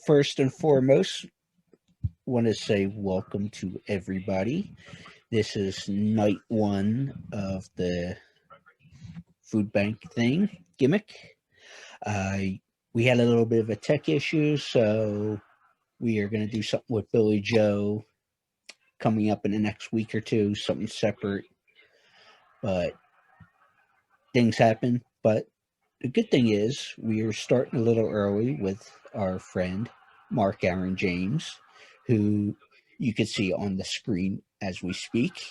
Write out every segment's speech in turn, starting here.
first and foremost, want to say welcome to everybody. This is night one of the food bank thing gimmick. Uh, we had a little bit of a tech issue, so we are going to do something with Billy Joe coming up in the next week or two, something separate. But things happen. But the good thing is we are starting a little early with our friend Mark Aaron James, who you can see on the screen as we speak.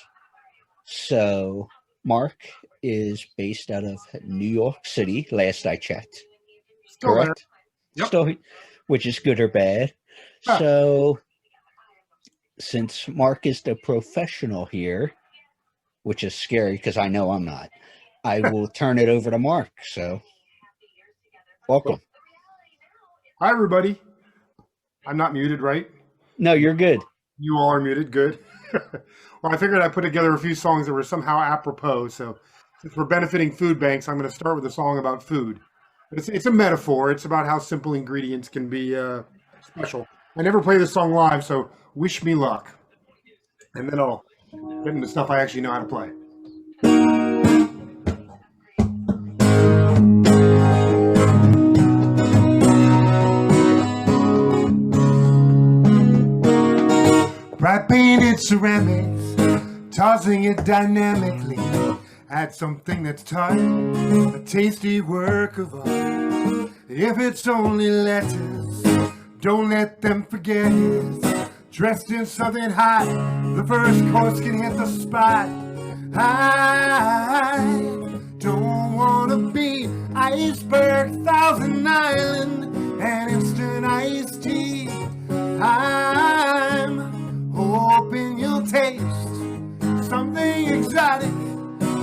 So Mark is based out of New York City, last I checked. Still there. Correct? Yep. Still, which is good or bad. Ah, So since Mark is the professional here, which is scary because I know I'm not, I will turn it over to Mark. So well, welcome. hi, everybody. I'm not muted, right? No, you're good. You all are muted. Good. Well, I figured I'd put together a few songs that were somehow apropos. So, since we're benefiting food banks, I'm going to start with a song about food. It's a metaphor. It's about how simple ingredients can be special. I never play this song live, so wish me luck. And then I'll get into stuff I actually know how to play. Bright painted ceramics, tossing it dynamically. Add something that's tart, a tasty work of art. If it's only lettuce, don't let them forget it. Dressed in something hot, the first course can hit the spot. I don't wanna be iceberg, Thousand Island, and instant iced tea. I'm hoping you'll taste something exotic.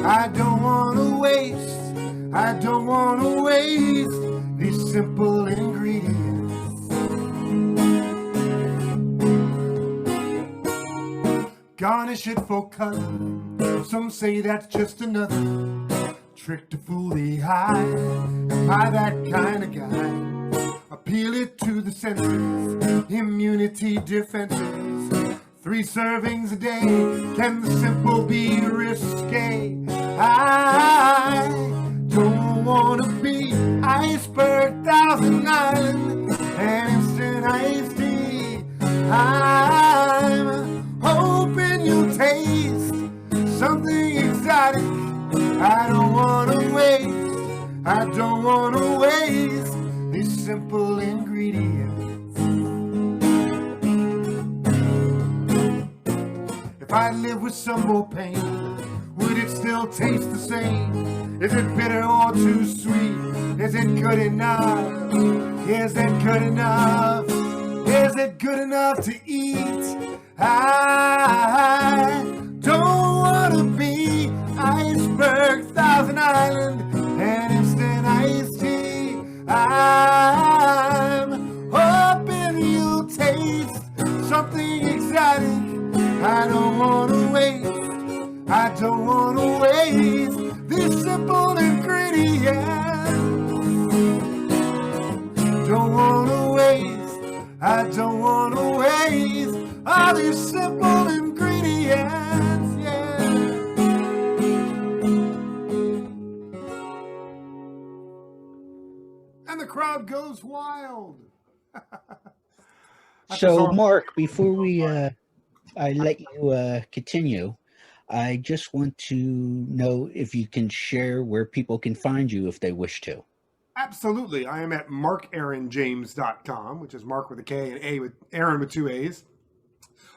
I don't wanna waste these simple ingredients. Garnish it for color. Some say that's just another trick to fool the eye. Am I that kind of guy? Appeal it to the senses, immunity defenses. 3 servings a day, can the simple be risque? I don't wanna be iceberg, Thousand Island, and instant iced tea. I'm hoping you'll taste something exotic. I don't wanna waste these simple ingredients. If I live with some more pain, would it still taste the same? Is it bitter or too sweet? Is it good enough? Is it good enough? Is it good enough to eat? I don't wanna be iceberg, Thousand Island, and instant iced tea. I'm hoping you'll taste something exotic. I don't wanna waste these simple ingredients. I don't wanna waste all these simple ingredients, yeah. And the crowd goes wild. So, Mark, before I let you continue, I just want to know if you can share where people can find you if they wish to. Absolutely. I am at markaaronjames.com, which is Mark with a K and A with Aaron with 2 A's.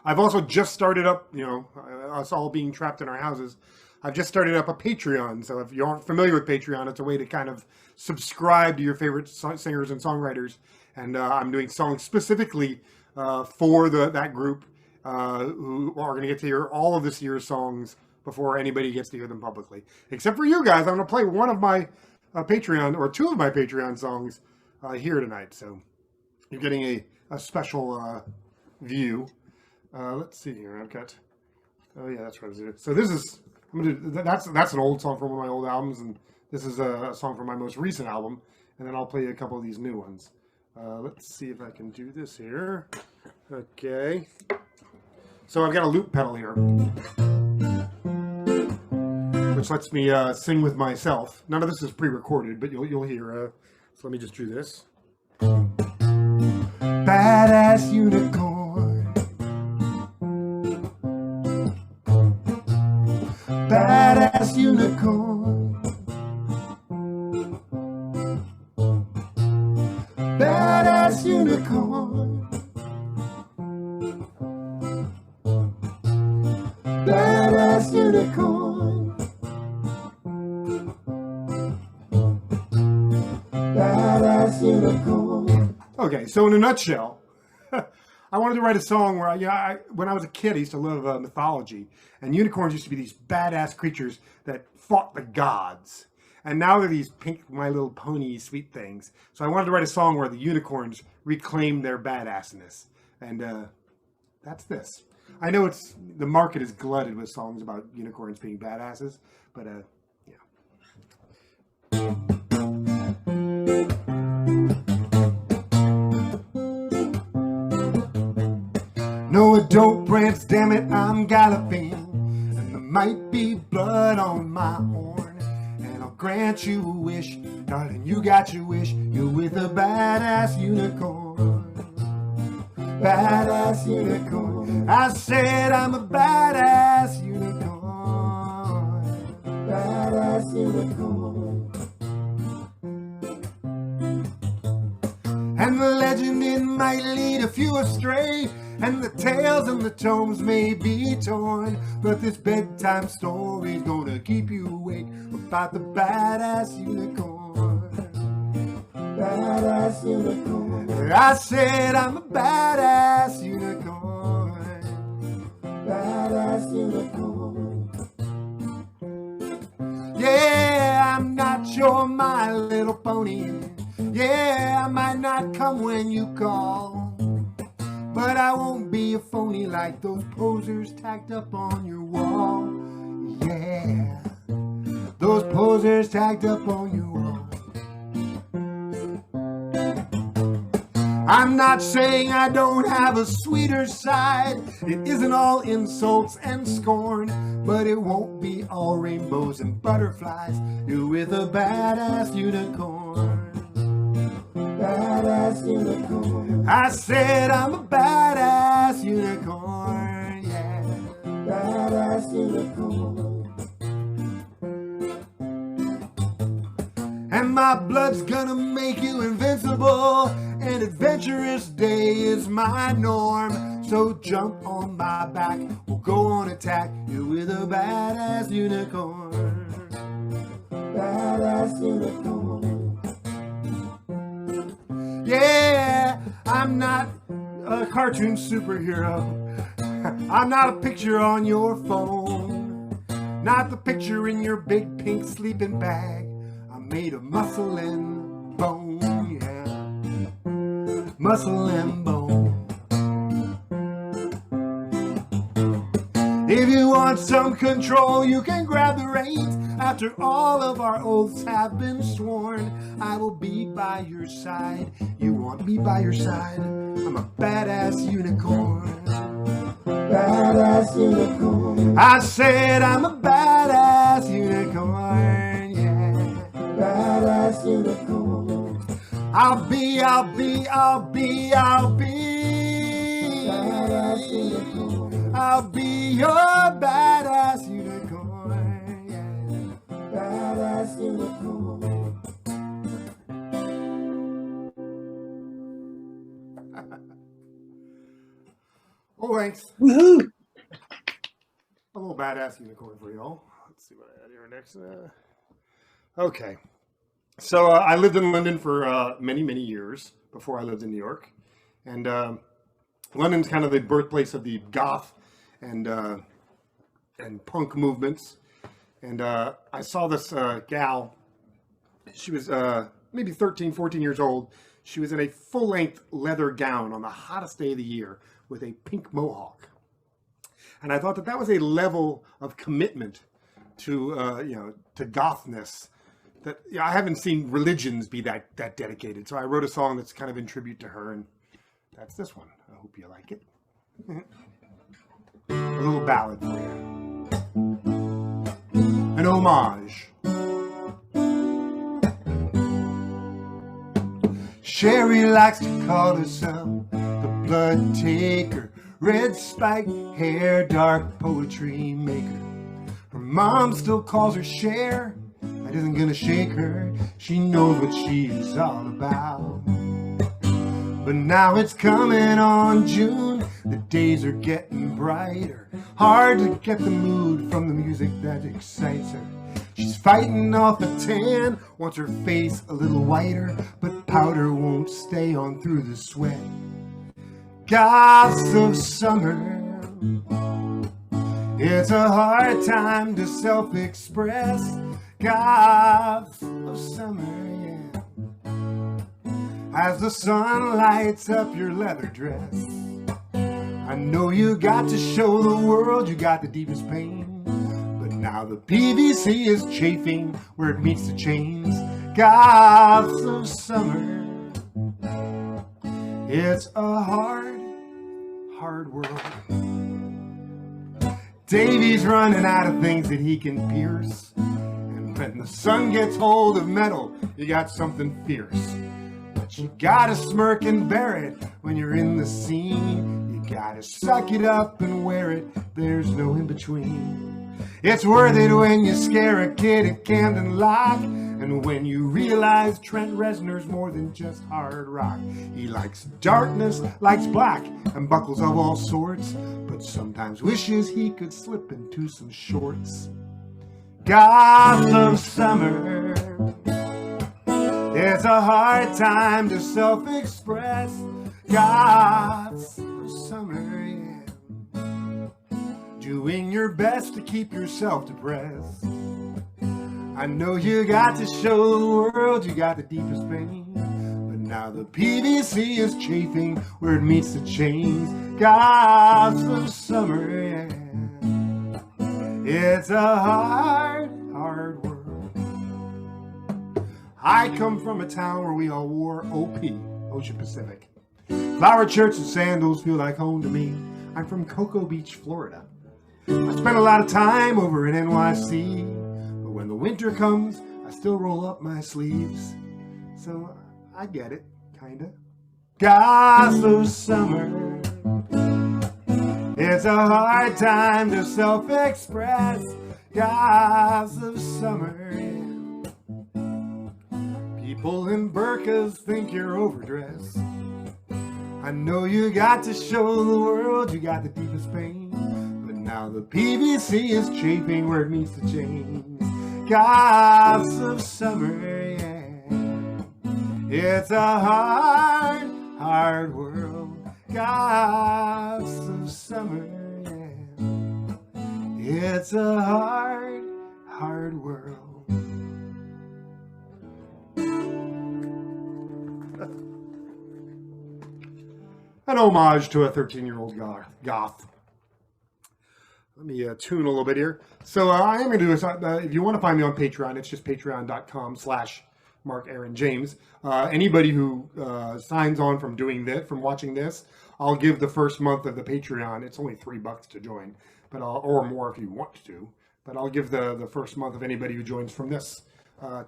I've also just started up, us all being trapped in our houses. I've just started up a Patreon. So if you aren't familiar with Patreon, it's a way to kind of subscribe to your favorite singers and songwriters. And I'm doing songs specifically for that group who are going to get to hear all of this year's songs before anybody gets to hear them publicly. Except for you guys, I'm going to play one of my Patreon, or 2 of my Patreon songs here tonight. So you're getting a special view. Let's see here. I've got. Oh yeah, that's what I was doing. So this is. That's an old song from one of my old albums, and this is a song from my most recent album. And then I'll play you a couple of these new ones. Let's see if I can do this here. Okay. So I've got a loop pedal here, which lets me sing with myself. None of this is pre-recorded, but you'll hear. So let me just do this. Badass unicorn. Badass unicorn. Badass unicorn. Badass unicorn. Badass unicorn. Okay, so in a nutshell, I wanted to write a song where, when I was a kid, I used to love mythology, and unicorns used to be these badass creatures that fought the gods. And now they're these pink My Little Pony sweet things. So I wanted to write a song where the unicorns reclaim their badassness. And that's this. I know the market is glutted with songs about unicorns being badasses, but yeah. No, it don't prance, damn it, I'm galloping, and there might be blood on my horn, and I'll grant you a wish, darling, you got your wish, you're with a badass unicorn. Badass unicorn. I said I'm a badass unicorn. Badass unicorn. And the legend it might lead a few astray, and the tales and the tomes may be torn, but this bedtime story's gonna keep you awake about the badass unicorn. Badass unicorn. I said I'm a badass unicorn. Badass unicorn. Yeah, I'm not your My Little Pony. Yeah, I might not come when you call, but I won't be a phony like those posers tacked up on your wall. Yeah, those posers tacked up on your wall. I'm not saying I don't have a sweeter side. It isn't all insults and scorn, but it won't be all rainbows and butterflies. You're with a badass unicorn. Badass unicorn. I said I'm a badass unicorn. Yeah, badass unicorn. And my blood's gonna make you invincible. An adventurous day is my norm. So jump on my back, we'll go on attack. You're with a badass unicorn. Badass unicorn. Yeah, I'm not a cartoon superhero. I'm not a picture on your phone. Not the picture in your big pink sleeping bag. I'm made of muscle and bone, yeah. Muscle and bone. If you want some control, you can grab the reins. After all of our oaths have been sworn, I will be by your side. You want me by your side? I'm a badass unicorn. Badass unicorn. I said I'm a badass unicorn, yeah. Badass unicorn. I'll be badass unicorn. I'll be your badass unicorn, yeah. Badass unicorn. Oh, thanks. Woohoo! A little badass unicorn for y'all. Let's see what I had here next. Okay. So I lived in London for many, many years before I lived in New York. And London's kind of the birthplace of the goth and punk movements. And I saw this gal. She was maybe 13, 14 years old. She was in a full-length leather gown on the hottest day of the year with a pink mohawk. And I thought that was a level of commitment to, to gothness that I haven't seen religions be that dedicated. So I wrote a song that's kind of in tribute to her, and that's this one. I hope you like it. A little ballad for you. An homage. Sherry likes to call herself the blood taker, red spiked hair, dark poetry maker. Her mom still calls her Cher. That isn't gonna shake her. She knows what she's all about. But now it's coming on June. The days are getting brighter. Hard to get the mood from the music that excites her. She's fighting off a tan, wants her face a little whiter, but powder won't stay on through the sweat. Goths of summer. It's a hard time to self-express. Goths of summer, yeah. As the sun lights up your leather dress, I know you got to show the world you got the deepest pain. But now the PVC is chafing where it meets the chains. Goths of summer. It's a hard, hard world. Davy's running out of things that he can pierce. And when the sun gets hold of metal, you got something fierce. But you gotta smirk and bear it when you're in the scene. You gotta suck it up and wear it. There's no in between. It's worth it when you scare a kid at Camden Lock. And when you realize Trent Reznor's more than just hard rock. He likes darkness, likes black, and buckles of all sorts, but sometimes wishes he could slip into some shorts. Goth of summer. It's a hard time to self-express. Goths of summer, yeah. Doing your best to keep yourself depressed. I know you got to show the world you got the deepest pain. But now the PVC is chafing where it meets the chains. Goths of summer, yeah. It's a hard, hard world. I come from a town where we all wore OP, Ocean Pacific. Flower shirts and sandals feel like home to me. I'm from Cocoa Beach, Florida. I spent a lot of time over in NYC. When the winter comes, I still roll up my sleeves. So I get it, kinda. Goths of summer. It's a hard time to self-express. Goths of summer, yeah. People in burqas think you're overdressed. I know you got to show the world you got the deepest pain. But now the PVC is chafing where it meets the chains. Goths of summer, yeah. It's a hard, hard world. Goths of summer, yeah. It's a hard, hard world. An homage to a 13-year-old goth. Let me tune a little bit here. So I am going to do this. If you want to find me on Patreon, it's just patreon.com/Mark Aaron James. Anybody who signs on from doing this, from watching this, I'll give the first month of the Patreon. It's only $3 to join, but or more if you want to. But I'll give the first month of anybody who joins from this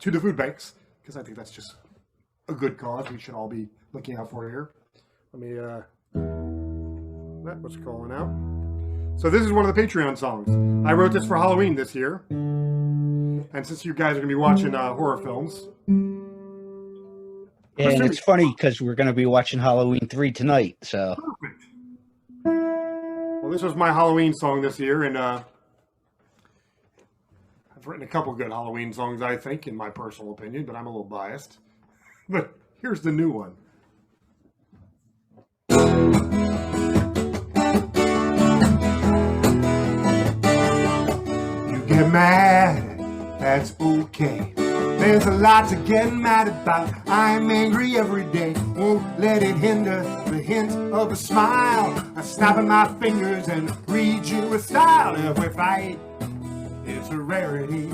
to the food banks, because I think that's just a good cause we should all be looking out for here. Let me that was calling out. So this is one of the Patreon songs. I wrote this for Halloween this year. And since you guys are going to be watching horror films. Yeah, and it's funny because we're going to be watching Halloween 3 tonight. So perfect. Well, this was my Halloween song this year. And I've written a couple good Halloween songs, I think, in my personal opinion. But I'm a little biased. But here's the new one. Get mad, that's okay. There's a lot to get mad about. I'm angry every day. Won't let it hinder the hint of a smile. I snap at my fingers and read you with style. If we fight, it's a rarity.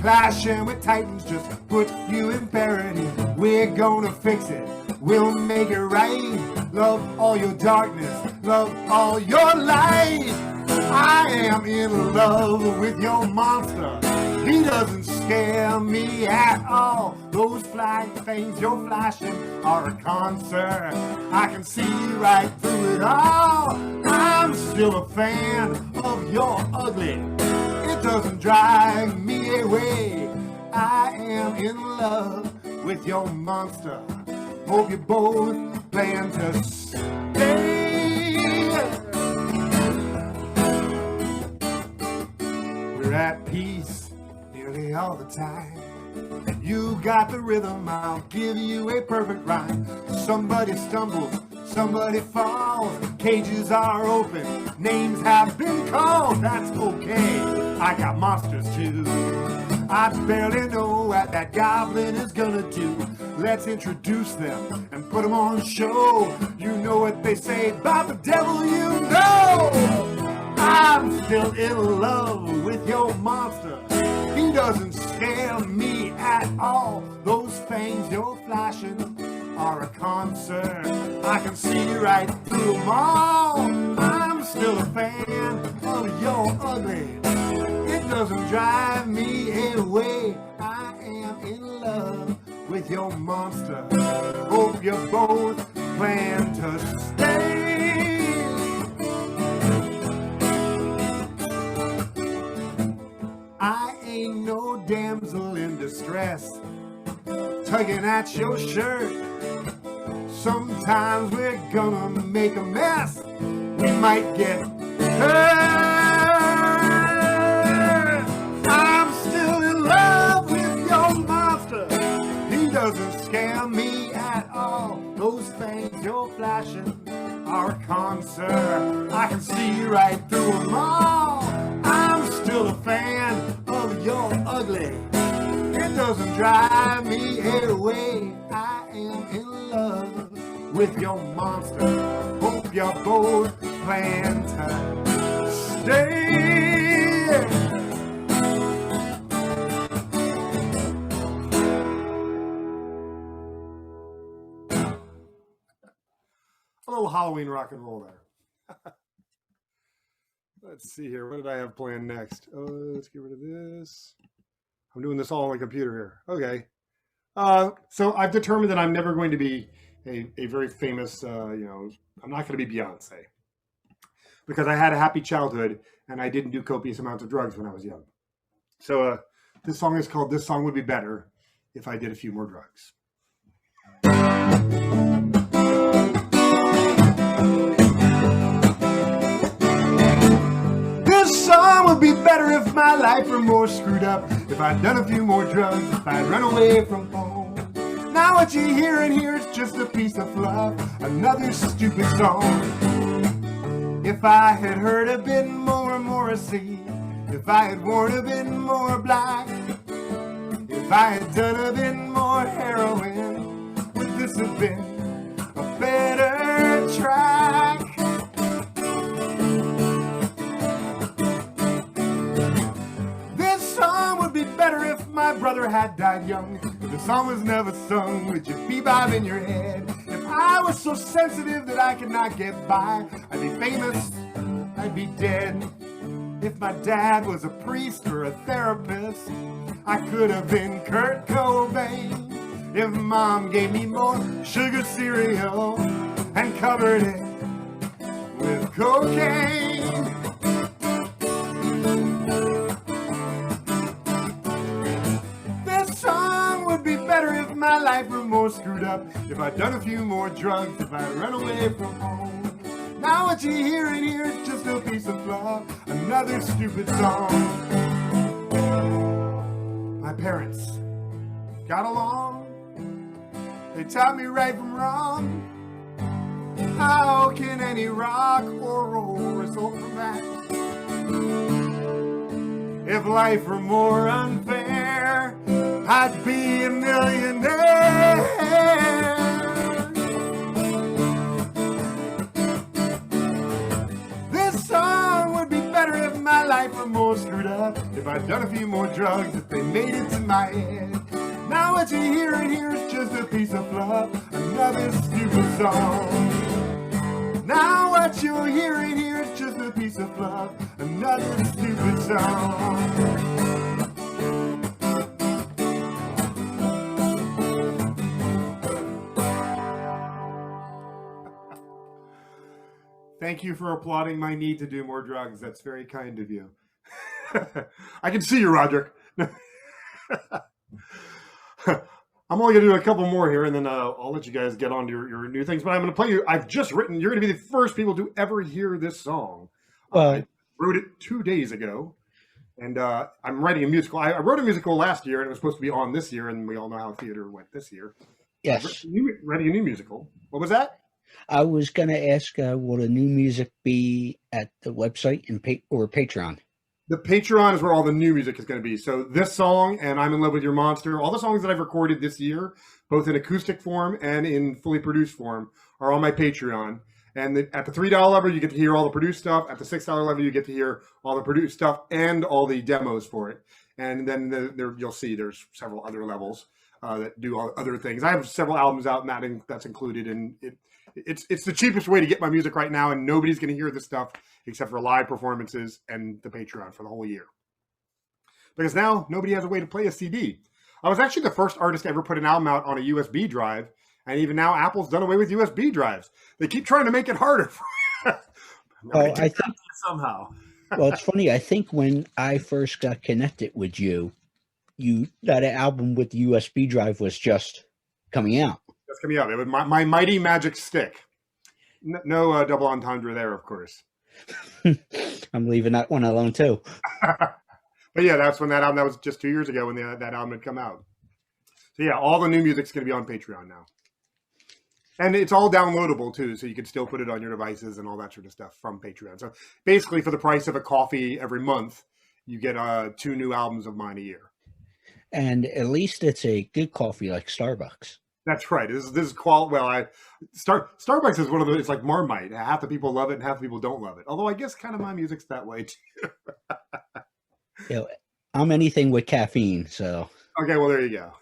clashing with titans just put you in parody. We're gonna fix it, we'll make it right. Love all your darkness, love all your light. I am in love with your monster. He doesn't scare me at all. Those flag things you're flashing are a concert. I can see right through it all. I'm still a fan of your ugly. It doesn't drive me away. I am in love with your monster. Hope you both plan to stay. We're at peace nearly all the time. You got the rhythm, I'll give you a perfect rhyme. Somebody stumbles, somebody falls. Cages are open, names have been called. That's okay, I got monsters too. I barely know what that goblin is gonna do. Let's introduce them and put them on show. You know what they say about the devil, you know. I'm still in love with your monster. He doesn't scare me at all. Those fangs you're flashing are a concert. I can see right through them all. I'm still a fan of your ugly. It doesn't drive me away. I am in love with your monster. Hope you both plan to stay. I ain't no damsel in distress, tugging at your shirt. Sometimes we're gonna make a mess. We might get hurt. I'm still in love with your monster. He doesn't scare me at all. Those things you're flashing are a concert. I can see right through them all. I'm still a fan of your ugly. It doesn't drive me away. I am in love with your monster. Hope you both plan to stay. A little Halloween rock and roll there. Let's see here. What did I have planned next? Let's get rid of this. I'm doing this all on my computer here. Okay. So I've determined that I'm never going to be a very famous, I'm not going to be Beyonce. Because I had a happy childhood and I didn't do copious amounts of drugs when I was young. So this song is called This Song Would Be Better If I Did a Few More Drugs. This song would be better if my life were more screwed up, if I'd done a few more drugs, if I'd run away from home. Now what you hear in here is just a piece of fluff, another stupid song. If I had heard a bit more Morrissey, if I had worn a bit more black, if I had done a bit more heroin, would this have been a better track? This song would be better if my brother had died young. If the song was never sung with your bebop in your head. If I was so sensitive that I could not get by, I'd be famous, I'd be dead. If my dad was a priest or a therapist, I could have been Kurt Cobain. If mom gave me more sugar cereal and covered it with cocaine. This song would be better if my life were more screwed up, if I'd done a few more drugs, if I'd run away from home. Now what you hear in here is just a piece of fluff, another stupid song. My parents got along. They taught me right from wrong. How can any rock or roll result from that? If life were more unfair, I'd be a millionaire. This song would be better if my life were more screwed up, love if I'd done a few more drugs, if they made it to my head. Now what you hearing here is just a piece of fluff, another stupid song. Now what you're hearing here is just a piece of fluff, another stupid song. Thank you for applauding my need to do more drugs. That's very kind of you. I can see you, Roderick. I'm only going to do a couple more here, and then I'll let you guys get on to your new things. But I'm going to play you. I've just written. You're going to be the first people to ever hear this song. I wrote it 2 days ago, and I'm writing a musical. I wrote a musical last year, and it was supposed to be on this year, and we all know how theater went this year. Yes. Writing a new musical. What was that? I was going to ask, will the new music be at the website or Patreon? The Patreon is where all the new music is going to be. So this song and I'm in Love with Your Monster, all the songs that I've recorded this year, both in acoustic form and in fully produced form, are on my Patreon. And at the $3 level, you get to hear all the produced stuff. At the $6 level, you get to hear all the produced stuff and all the demos for it. And then you'll see there's several other levels that do all other things. I have several albums out, and that's included in it. It's the cheapest way to get my music right now, and nobody's going to hear this stuff except for live performances and the Patreon for the whole year. Because now nobody has a way to play a CD. I was actually the first artist to ever put an album out on a USB drive, and even now Apple's done away with USB drives. They keep trying to make it harder. Well, I think somehow. Well, it's funny. I think when I first got connected with you, that album with the USB drive was just coming out. That's coming out. It was my Mighty Magic Stick. No double entendre there, of course. I'm leaving that one alone too. But yeah, that's when that album. That was just 2 years ago when that album had come out. So yeah, all the new music's going to be on Patreon now, and it's all downloadable too. So you can still put it on your devices and all that sort of stuff from Patreon. So basically, for the price of a coffee every month, you get 2 new albums of mine a year. And at least it's a good coffee, like Starbucks. That's right. This is quality. Well, Starbucks is one of those. It's like Marmite. Half the people love it, and half the people don't love it. Although I guess kind of my music's that way too. I'm anything with caffeine, so. Okay, well there you go.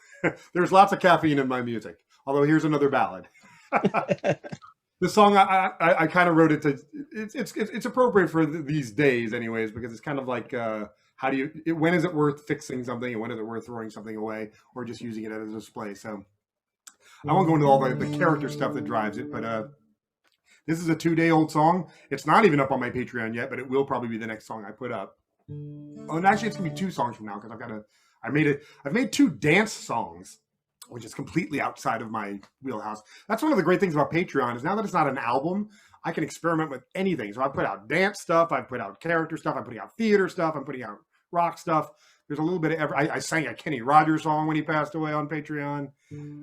There's lots of caffeine in my music. Although here's another ballad. The song I kind of wrote it to. It's appropriate for these days, anyways, because it's kind of like when is it worth fixing something, and when is it worth throwing something away, or just using it as a display. So. I won't go into all the character stuff that drives it, but this is a 2-day-old song. It's not even up on my Patreon yet, but it will probably be the next song I put up. Oh, and actually, it's gonna be 2 songs from now because I've made 2 dance songs, which is completely outside of my wheelhouse. That's one of the great things about Patreon is now that it's not an album, I can experiment with anything. So I put out dance stuff, I put out character stuff, I'm putting out theater stuff, I'm putting out rock stuff. There's a little bit of I sang a Kenny Rogers song when he passed away on Patreon.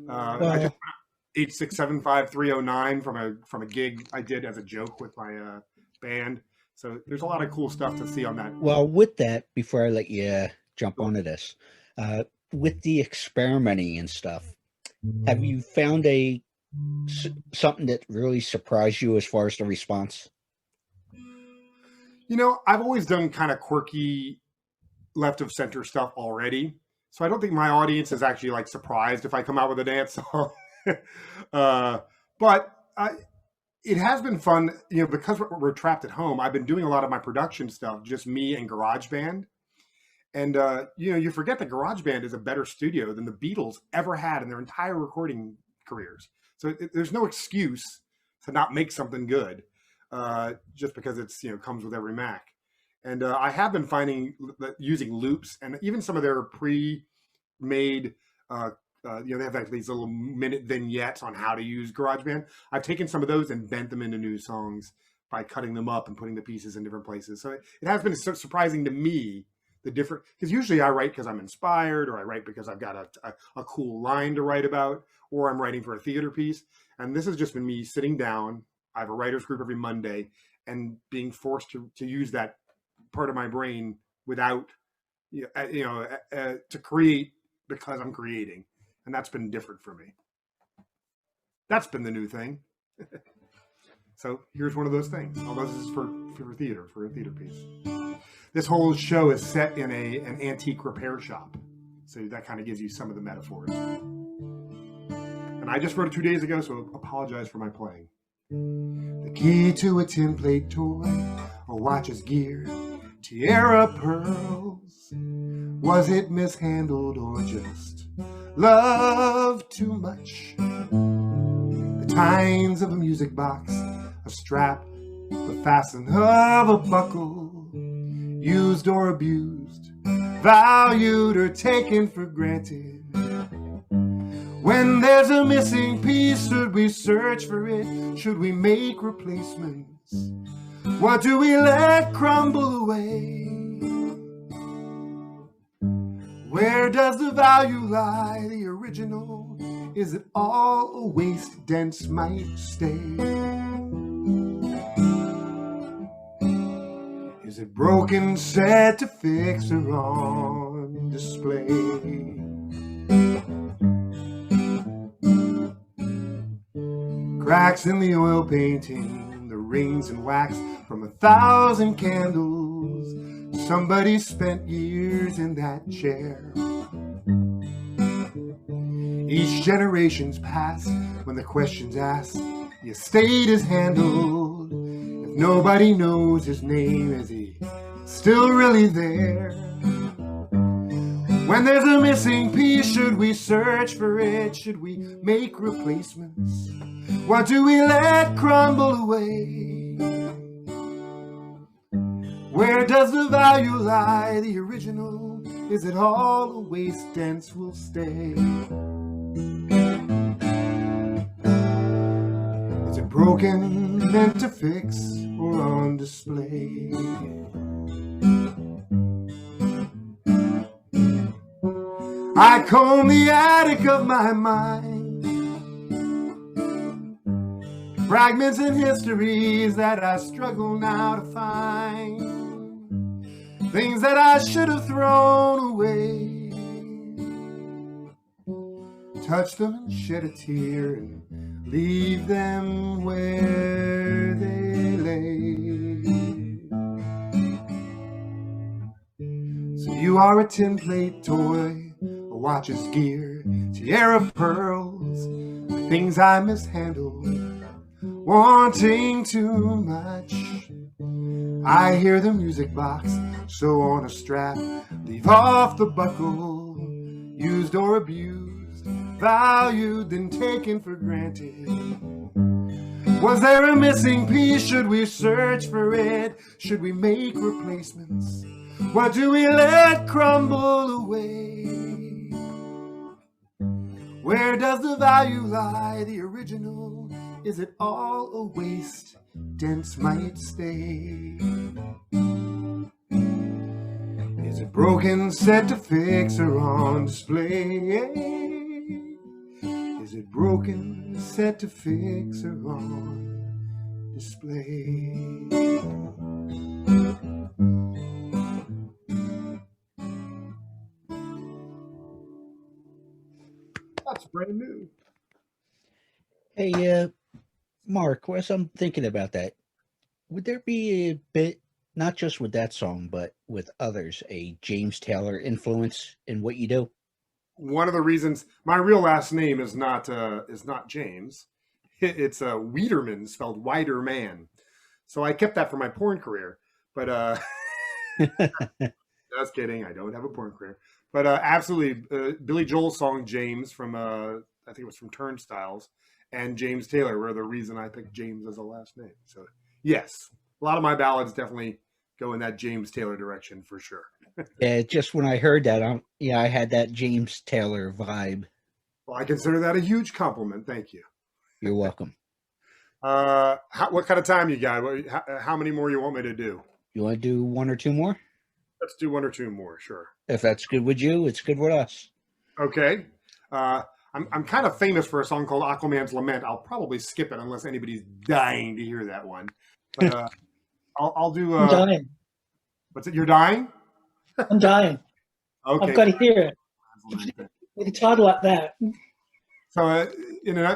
I just put 8675309 from a gig I did as a joke with my band. So there's a lot of cool stuff to see on that. Well, with that, before I let you jump onto this, with the experimenting and stuff, have you found something that really surprised you as far as the response? I've always done kind of quirky left of center stuff already, so I don't think my audience is actually like surprised if I come out with a dance song. But it has been fun, because we're trapped at home. I've been doing a lot of my production stuff, just me and GarageBand, and you forget that GarageBand is a better studio than the Beatles ever had in their entire recording careers. So there's no excuse to not make something good, just because it's comes with every Mac. And I have been finding that using loops and even some of their pre-made, they have like these little minute vignettes on how to use GarageBand. I've taken some of those and bent them into new songs by cutting them up and putting the pieces in different places. So it has been surprising to me the different, because usually I write because I'm inspired, or I write because I've got a cool line to write about, or I'm writing for a theater piece. And this has just been me sitting down. I have a writer's group every Monday and being forced to use that part of my brain without to create because I'm creating, and that's been different for me. That's been the new thing. So here's one of those things, although this is for theater, for a theater piece. This whole show is set in an antique repair shop, so that kind of gives you some of the metaphors. And I just wrote it 2 days ago, so apologize for my playing. The key to a tin plate toy, a watch's gear, tiara pearls. Was it mishandled or just love too much? The tines of a music box, a strap, the fasten of a buckle, used or abused, valued or taken for granted. When there's a missing piece, should we search for it? Should we make replacements? What do we let crumble away? Where does the value lie, the original? Is it all a waste, dense might stay? Is it broken, set to fix, or on display? Cracks in the oil painting, the rings and wax from 1,000 candles. Somebody spent years in that chair. Each generation's past, when the question's asked, the estate is handled. If nobody knows his name, is he still really there? When there's a missing piece, should we search for it? Should we make replacements? What do we let crumble away? Where does the value lie, the original? Is it all a waste, dense will stay? Is it broken, meant to fix, or on display? I comb the attic of my mind, fragments and histories that I struggle now to find, things that I should have thrown away. Touch them and shed a tear and leave them where they lay. So you are a tin plate toy, a watch's gear, tiara pearls, things I mishandled, wanting too much. I hear the music box, sew on a strap, leave off the buckle, used or abused, valued and taken for granted. Was there a missing piece? Should we search for it? Should we make replacements? What do we let crumble away? Where does the value lie, the original? Is it all a waste, dense might stay? Is it broken, set to fix, or on display? Is it broken, set to fix, or on display? That's brand new. Hey, Mark, as I'm thinking about that, would there be a bit, not just with that song, but with others, a James Taylor influence in what you do? One of the reasons my real last name is not James, it's Wiederman, spelled Wider Man. So I kept that for my porn career. But just kidding, I don't have a porn career. But absolutely, Billy Joel's song James from I think it was from Turnstiles, and James Taylor were the reason I picked James as a last name. So yes, a lot of my ballads definitely go in that James Taylor direction for sure. Yeah, just when I heard that, I had that James Taylor vibe. Well, I consider that a huge compliment. Thank you. You're welcome. What kind of time you got? How many more you want me to do? You want to do one or two more? Let's do one or two more, sure. If that's good with you, it's good with us. Okay. I'm kind of famous for a song called Aquaman's Lament. I'll probably skip it unless anybody's dying to hear that one. But I'll do. I'm dying. What's it? You're dying? I'm dying. Okay. I've got to hear it. With a title like that. So,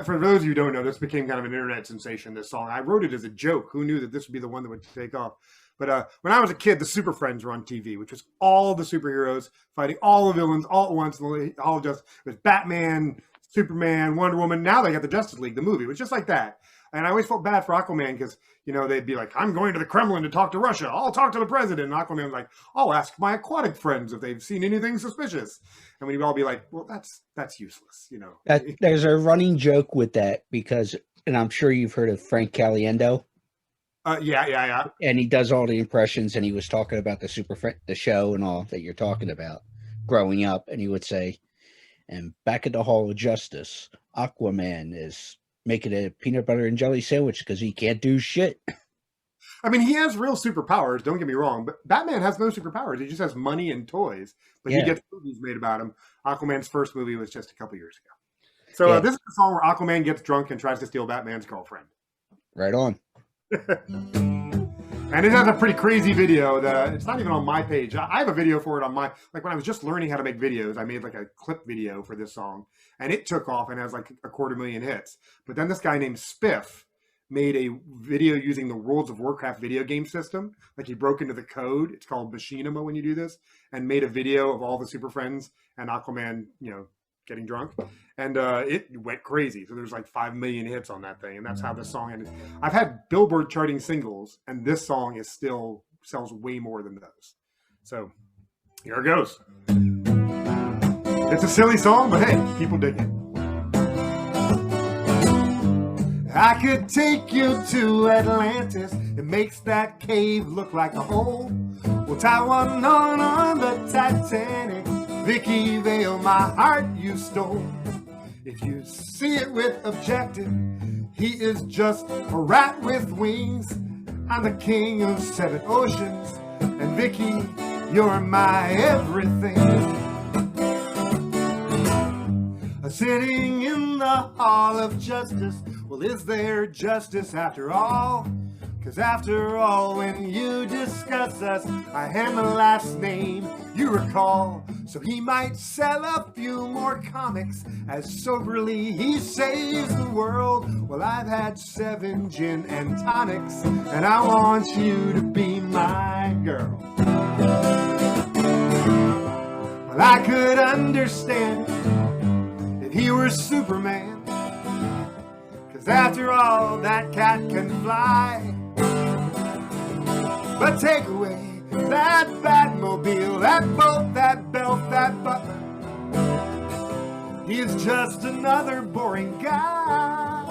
for those of you who don't know, this became kind of an internet sensation, this song. I wrote it as a joke. Who knew that this would be the one that would take off? But when I was a kid, the Super Friends were on TV, which was all the superheroes fighting all the villains all at once. All just with Batman, Superman, Wonder Woman. Now they got the Justice League, the movie, it was just like that. And I always felt bad for Aquaman because, they'd be like, I'm going to the Kremlin to talk to Russia. I'll talk to the president. And Aquaman was like, I'll ask my aquatic friends if they've seen anything suspicious. And we'd all be like, well, that's useless, There's a running joke with that because, and I'm sure you've heard of Frank Caliendo. Yeah. And he does all the impressions, and he was talking about the show and all that you're talking about growing up. And he would say, and back at the Hall of Justice, Aquaman is making a peanut butter and jelly sandwich because he can't do shit. I mean, he has real superpowers, don't get me wrong, but Batman has no superpowers. He just has money and toys, but he gets movies made about him. Aquaman's first movie was just a couple years ago. So this is the song where Aquaman gets drunk and tries to steal Batman's girlfriend. Right on. And it has a pretty crazy video that it's not even on my page. I have a video for it on when I was just learning how to make videos, I made like a clip video for this song and it took off and has like 250,000 hits. But then this guy named Spiff made a video using the Worlds of Warcraft video game system. Like he broke into the code. It's called Machinima when you do this, and made a video of all the Super Friends and Aquaman, getting drunk, and it went crazy. So there's like 5 million hits on that thing, and that's how this song ended. I've had Billboard charting singles, and this song is still sells way more than those. So here it goes. It's a silly song, but hey, people dig it. I could take you to Atlantis. It makes that cave look like a hole. We'll tie one on the Titanic. Vicky Vale, my heart you stole. If you see it with objective, he is just a rat with wings. I'm the king of 7 oceans, and Vicky, you're my everything. Sitting in the Hall of Justice, well, is there justice after all? 'Cause after all, when you discuss us, I am the last name you recall. So he might sell a few more comics as soberly he saves the world. Well, I've had 7 gin and tonics, and I want you to be my girl. Well, I could understand if he were Superman, 'cause after all, that cat can fly. But take away that Batmobile, that boat, that belt, that butler. He is just another boring guy.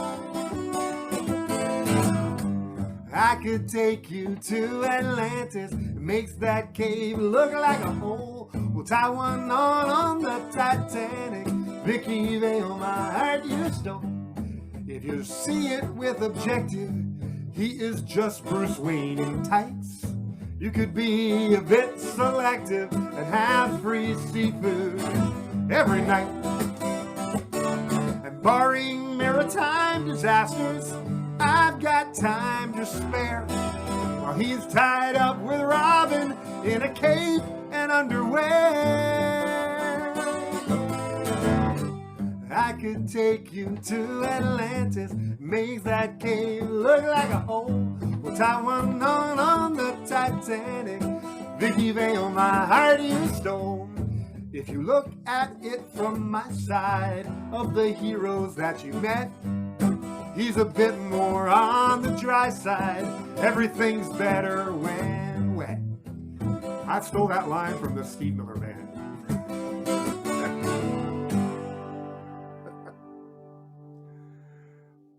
I could take you to Atlantis. It makes that cave look like a hole. We'll tie one on the Titanic. Vicky Vale, my heart you stole. If you see it with objective, he is just Bruce Wayne in tights. You could be a bit selective and have free seafood every night. And barring maritime disasters, I've got time to spare while he's tied up with Robin in a cape and underwear. I could take you to Atlantis, makes that cave look like a hole. We'll tie one on the Titanic. Vicky Vale, my heart you stole. If you look at it from my side of the heroes that you met, he's a bit more on the dry side. Everything's better when wet. I stole that line from the Steve Miller Band.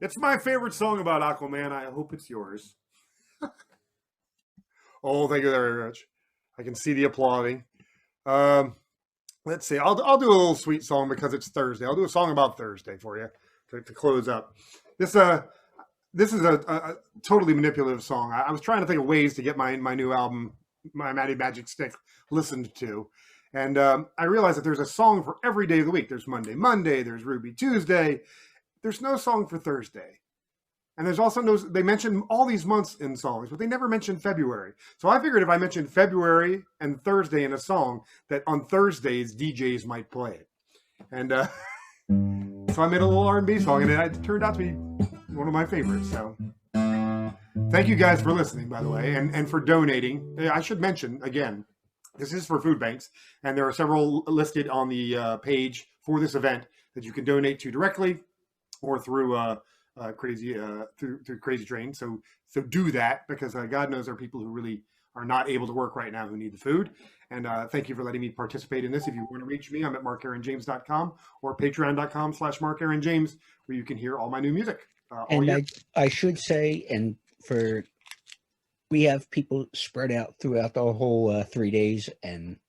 It's my favorite song about Aquaman. I hope it's yours. Oh, thank you very much. I can see the applauding. Let's see. I'll do a little sweet song because it's Thursday. I'll do a song about Thursday for you to close up. This is a totally manipulative song. I was trying to think of ways to get my new album, my Matty Magic Stick, listened to. And I realized that there's a song for every day of the week. There's Monday, there's Ruby Tuesday. There's no song for Thursday. And there's also no, they mention all these months in songs, but they never mention February. So I figured if I mentioned February and Thursday in a song, that on Thursdays, DJs might play it. And so I made a little R&B song, and it turned out to be one of my favorites. So Thank you guys for listening, by the way, and for donating. I should mention again, this is for food banks, and there are several listed on the page for this event that you can donate to directly or through through Crazy Train. So do that, because God knows there are people who really are not able to work right now who need the food. And thank you for letting me participate in this. If you want to reach me, I'm at markaaronjames.com or patreon.com/markaaronjames, where you can hear all my new music. And I should say, and we have people spread out throughout the whole 3 days, and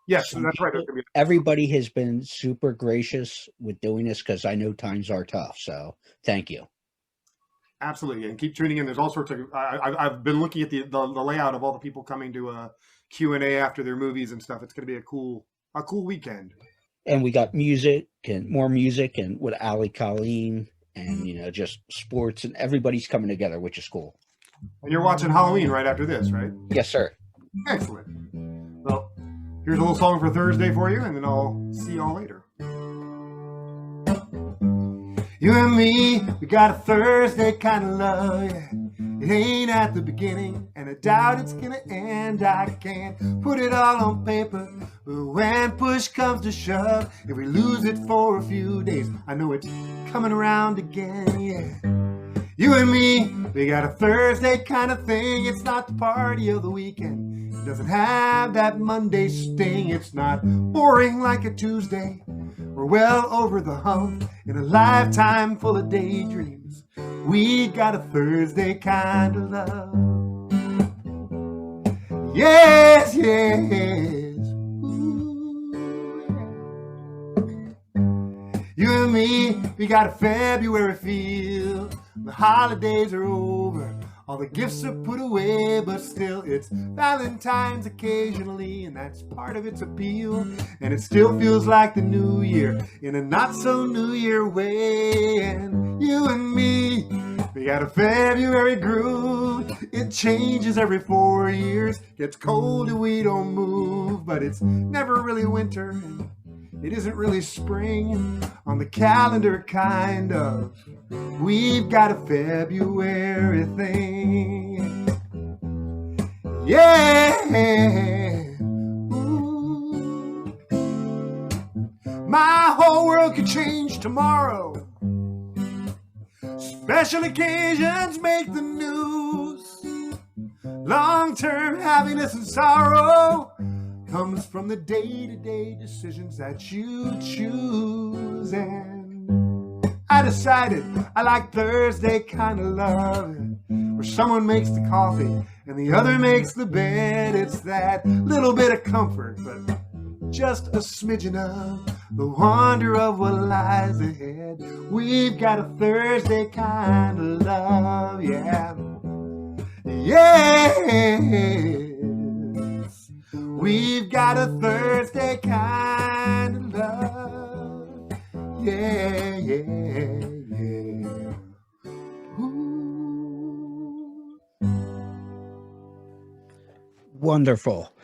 yes, that's right. Everybody has been super gracious with doing this, because I know times are tough. So thank you. Absolutely, and keep tuning in. There's all sorts of. I've been looking at the layout of all the people coming to Q&A after their movies and stuff. It's going to be a cool weekend. And we got music and more music, and with Ali Colleen, and just sports, and everybody's coming together, which is cool. And you're watching Halloween right after this, right? Yes, sir. Excellent. Well, here's a little song for Thursday for you, and then I'll see y'all later. You and me, we got a Thursday kind of love, yeah. It ain't at the beginning, and I doubt it's gonna end. I can't put it all on paper, but when push comes to shove, if we lose it for a few days, I know it's coming around again, yeah. You and me, we got a Thursday kind of thing. It's not the party of the weekend. It doesn't have that Monday sting. It's not boring like a Tuesday. We're well over the hump in a lifetime full of daydreams. We got a Thursday kind of love. Yes, yes. Ooh, yeah. You and me, we got a February feel. The holidays are over, all the gifts are put away, but still it's Valentine's occasionally, and that's part of its appeal. And it still feels like the new year in a not so new year way. And you and me, we got a February groove. It changes every 4 years, gets cold and we don't move, but it's never really winter. It isn't really spring on the calendar, kind of. We've got a February thing. Yeah. Ooh. My whole world could change tomorrow. Special occasions make the news. Long-term happiness and sorrow comes from the day-to-day decisions that you choose. And I decided I like Thursday kind of love, where someone makes the coffee and the other makes the bed. It's that little bit of comfort, but just a smidgen of the wonder of what lies ahead. We've got a Thursday kind of love, yeah. Yeah. We've got a Thursday kind of love. Yeah, yeah, yeah. Ooh. Wonderful.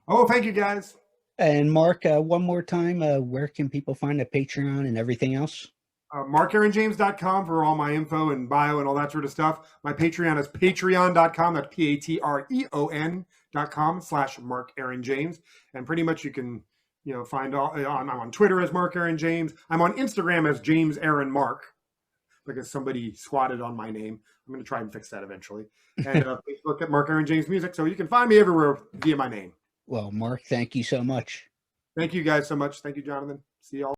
Oh, thank you, guys. And Mark, one more time, where can people find a Patreon and everything else? MarkAaronJames.com for all my info and bio and all that sort of stuff. My Patreon is patreon.com. That's patreon.com/MarkAaronJames. And pretty much you can, find all. I'm on Twitter as Mark Aaron James. I'm on Instagram as James Aaron Mark, because somebody squatted on my name. I'm going to try and fix that eventually. And Facebook at Mark Aaron James Music. So you can find me everywhere via my name. Well, Mark, thank you so much. Thank you guys so much. Thank you, Jonathan. See y'all.